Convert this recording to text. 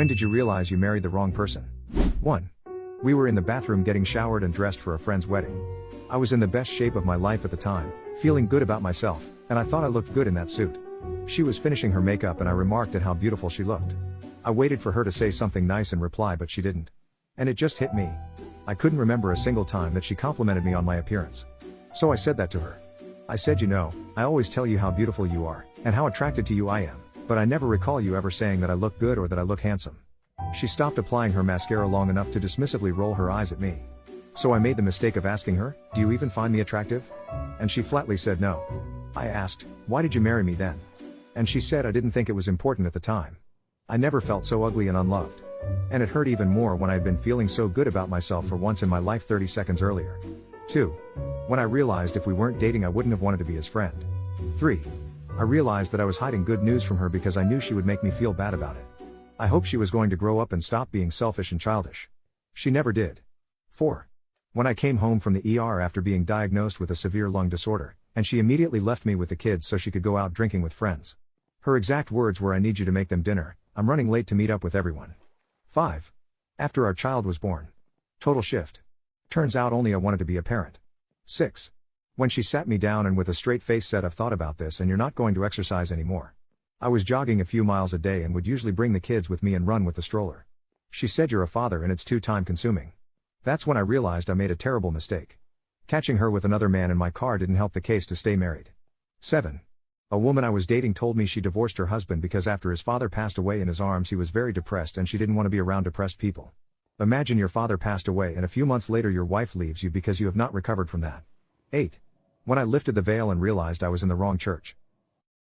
When did you realize you married the wrong person? 1. We were in the bathroom getting showered and dressed for a friend's wedding. I was in the best shape of my life at the time, feeling good about myself, and I thought I looked good in that suit. She was finishing her makeup and I remarked at how beautiful she looked. I waited for her to say something nice in reply, but she didn't. And it just hit me. I couldn't remember a single time that she complimented me on my appearance. So I said that to her. I said, I always tell you how beautiful you are, and how attracted to you I am, but I never recall you ever saying that I look good or that I look handsome. She stopped applying her mascara long enough to dismissively roll her eyes at me. So I made the mistake of asking her, do you even find me attractive? And she flatly said no. I asked, why did you marry me then? And she said I didn't think it was important at the time. I never felt so ugly and unloved. And it hurt even more when I had been feeling so good about myself for once in my life 30 seconds earlier. 2. When I realized if we weren't dating I wouldn't have wanted to be his friend. 3. I realized that I was hiding good news from her because I knew she would make me feel bad about it. I hoped she was going to grow up and stop being selfish and childish. She never did. 4. When I came home from the ER after being diagnosed with a severe lung disorder, and she immediately left me with the kids so she could go out drinking with friends. Her exact words were, I need you to make them dinner, I'm running late to meet up with everyone. 5. After our child was born. Total shift. Turns out only I wanted to be a parent. 6. When she sat me down and with a straight face said, I've thought about this and you're not going to exercise anymore. I was jogging a few miles a day and would usually bring the kids with me and run with the stroller. She said, you're a father and it's too time consuming. That's when I realized I made a terrible mistake. Catching her with another man in my car didn't help the case to stay married. 7. A woman I was dating told me she divorced her husband because after his father passed away in his arms he was very depressed and she didn't want to be around depressed people. Imagine your father passed away and a few months later your wife leaves you because you have not recovered from that. 8. When I lifted the veil and realized I was in the wrong church.